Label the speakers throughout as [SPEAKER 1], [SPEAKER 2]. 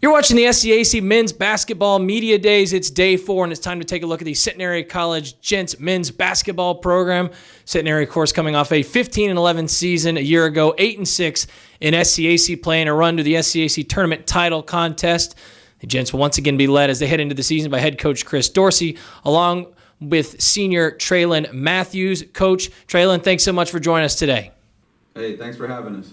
[SPEAKER 1] You're watching the SCAC Men's Basketball Media Days. It's day 4, and it's time to take a look at the Centenary College Gents Men's Basketball Program. Centenary, of course, coming off a 15-11 season a year ago, 8-6 in SCAC play, and a run to the SCAC Tournament Title Contest. The Gents will once again be led as they head into the season by head coach Dorsey, along with senior Treylan Matthews. Coach Treylan, thanks so much for joining us today.
[SPEAKER 2] Hey, thanks for having us.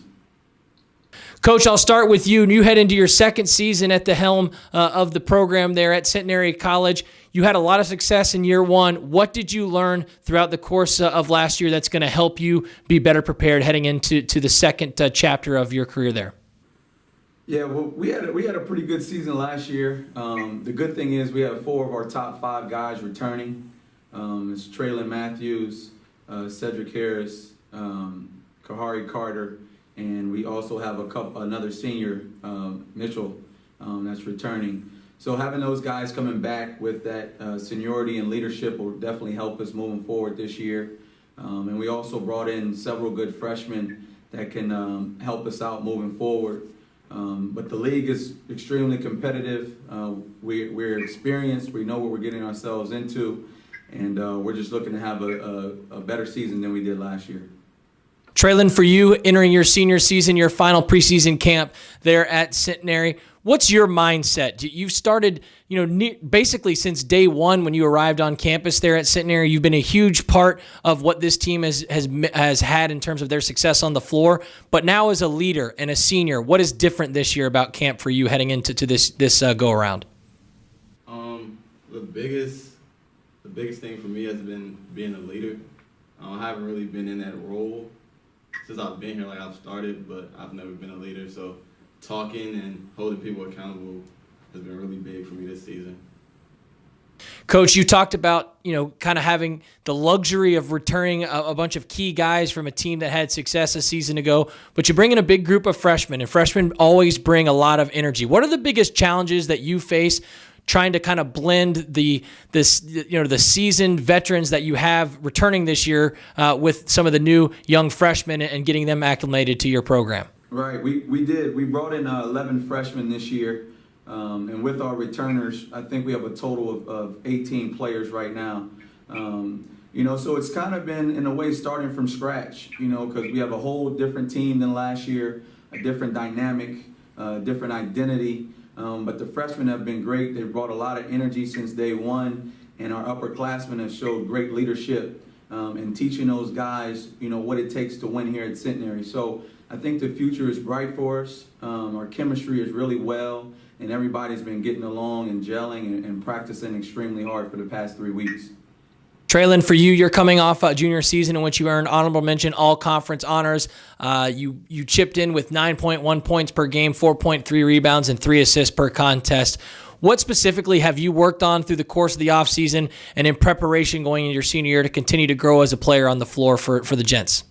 [SPEAKER 1] Coach, I'll start with you. You head into your second season at the helm of the program there at Centenary College. You had a lot of success in year 1. What did you learn throughout the course of last year that's going to help you be better prepared heading into the second chapter of your career there?
[SPEAKER 2] Yeah, well, we had a pretty good season last year. The good thing is we have 4 of our top 5 guys returning. It's Treylan Matthews, Cedric Harris, Kahari Carter, and we also have another senior, Mitchell, that's returning. So having those guys coming back with that seniority and leadership will definitely help us moving forward this year. And we also brought in several good freshmen that can help us out moving forward. But the league is extremely competitive. We're experienced. We know what we're getting ourselves into. And we're just looking to have a better season than we did last year.
[SPEAKER 1] Treylan, for you, entering your senior season, your final preseason camp there at Centenary, what's your mindset? You've started, basically since day 1 when you arrived on campus there at Centenary. You've been a huge part of what this team has had in terms of their success on the floor. But now as a leader and a senior, what is different this year about camp for you heading into this go-around?
[SPEAKER 3] The biggest thing for me has been being a leader. I haven't really been in that role since I've been here. Like, I've started, but I've never been a leader. So talking and holding people accountable has been really big for me this season.
[SPEAKER 1] Coach, you talked about, kind of having the luxury of returning a bunch of key guys from a team that had success a season ago, but you bring in a big group of freshmen, and freshmen always bring a lot of energy. What are the biggest challenges that you face trying to kind of blend the seasoned veterans that you have returning this year with some of the new young freshmen and getting them acclimated to your program?
[SPEAKER 2] Right, we did. We brought in 11 freshmen this year, and with our returners, I think we have a total of 18 players right now. So it's kind of been, in a way, starting from scratch, because we have a whole different team than last year, a different dynamic, different identity. But the freshmen have been great. They've brought a lot of energy since day 1, and our upperclassmen have showed great leadership in teaching those guys, what it takes to win here at Centenary. So I think the future is bright for us. Our chemistry is really well, and everybody's been getting along and gelling and practicing extremely hard for the past 3 weeks.
[SPEAKER 1] Treylan, for you, you're coming off a junior season in which you earned honorable mention all-conference honors. You chipped in with 9.1 points per game, 4.3 rebounds, and 3 assists per contest. What specifically have you worked on through the course of the offseason and in preparation going into your senior year to continue to grow as a player on the floor for the Gents?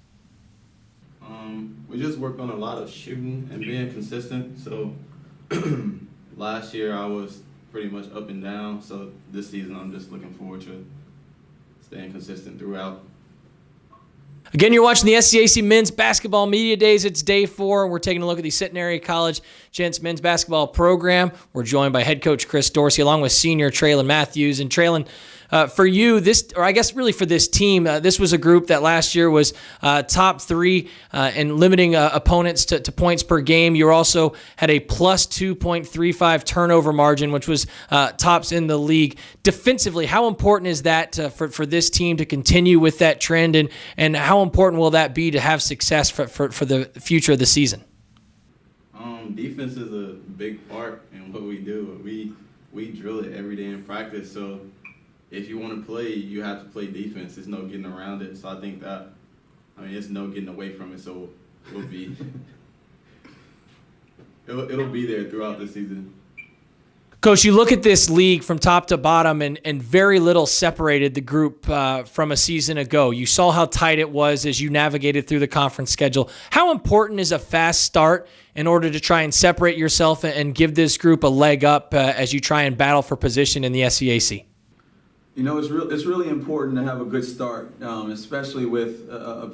[SPEAKER 3] We just worked on a lot of shooting and being consistent. So last year I was pretty much up and down. So this season I'm just looking forward to staying consistent throughout.
[SPEAKER 1] Again, you're watching the SCAC Men's Basketball Media Days. It's day 4, and we're taking a look at the Centenary College Gents Men's Basketball Program. We're joined by head coach Dorsey, along with senior Treylan Matthews. And Treylan, for you, really for this team, this was a group that last year was top 3 in limiting opponents to points per game. You also had a plus 2.35 turnover margin, which was tops in the league. Defensively, how important is that for this team to continue with that trend, and how important will that be to have success for the future of the season?
[SPEAKER 3] Defense is a big part in what we do. We drill it every day in practice, so if you want to play, you have to play defense. There's no getting around it. So I think there's no getting away from it. So it'll be there throughout the season.
[SPEAKER 1] Coach, you look at this league from top to bottom, and very little separated the group from a season ago. You saw how tight it was as you navigated through the conference schedule. How important is a fast start in order to try and separate yourself and give this group a leg up as you try and battle for position in the SCAC?
[SPEAKER 2] It's really important to have a good start, especially with a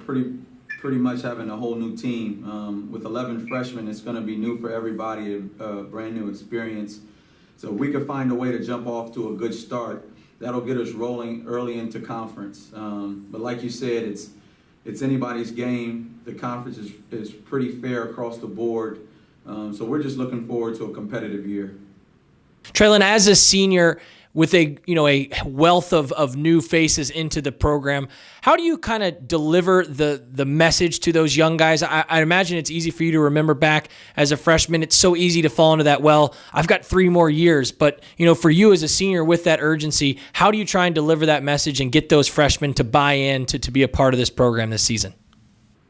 [SPEAKER 2] pretty much having a whole new team. With 11 freshmen, it's going to be new for everybody, a brand new experience. So if we could find a way to jump off to a good start, that'll get us rolling early into conference. But like you said, it's anybody's game. The conference is pretty fair across the board. So we're just looking forward to a competitive year.
[SPEAKER 1] Treylan, as a senior with a wealth of new faces into the program, how do you kind of deliver the message to those young guys? I imagine it's easy for you to remember back as a freshman. It's so easy to fall into that, well, I've got 3 more years. But, for you as a senior with that urgency, how do you try and deliver that message and get those freshmen to buy in to be a part of this program this season?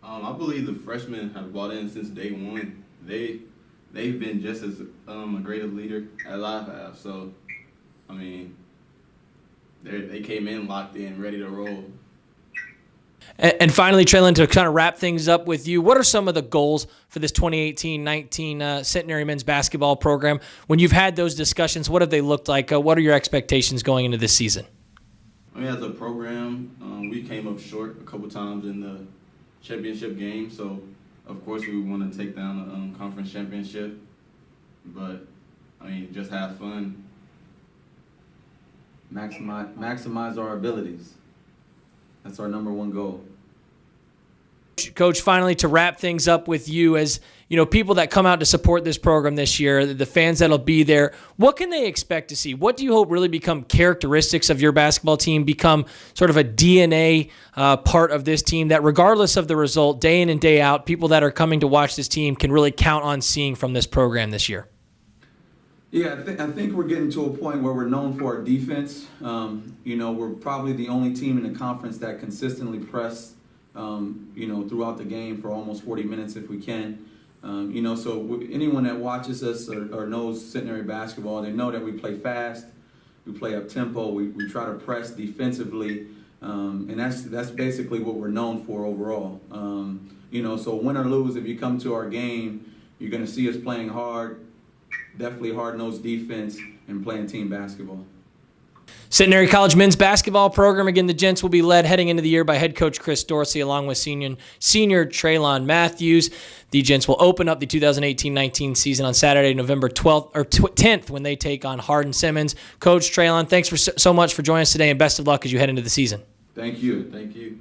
[SPEAKER 3] I believe the freshmen have bought in since day one. They've been just as a great a leader as I have. So, they came in locked in, ready to roll.
[SPEAKER 1] And finally, Treylan, to kind of wrap things up with you, what are some of the goals for this 2018-19 Centenary men's basketball program? When you've had those discussions, what have they looked like? What are your expectations going into this season?
[SPEAKER 3] As a program, we came up short a couple times in the championship game, so of course we want to take down the conference championship, but just have fun.
[SPEAKER 2] Maximize our abilities. That's our number one goal.
[SPEAKER 1] Coach, finally, to wrap things up with you, as people that come out to support this program this year, the fans that'll be there, what can they expect to see? What do you hope really become characteristics of your basketball team, become sort of a DNA part of this team that regardless of the result, day in and day out, people that are coming to watch this team can really count on seeing from this program this year?
[SPEAKER 2] Yeah, I think we're getting to a point where we're known for our defense. We're probably the only team in the conference that consistently press, throughout the game for almost 40 minutes if we can. So anyone that watches us or knows Centenary basketball, they know that we play fast, we play up tempo, we try to press defensively, and that's basically what we're known for overall. So win or lose, if you come to our game, you're going to see us playing hard. Definitely hard-nosed defense and playing team basketball.
[SPEAKER 1] Centenary College men's basketball program, again, the Gents will be led heading into the year by head coach Chris Dorsey along with senior Treylan Matthews. The Gents will open up the 2018-19 season on Saturday, November 12th or 10th when they take on Hardin-Simmons. Coach Treylan, thanks so much for joining us today, and best of luck as you head into the season.
[SPEAKER 2] Thank you.
[SPEAKER 3] Thank you.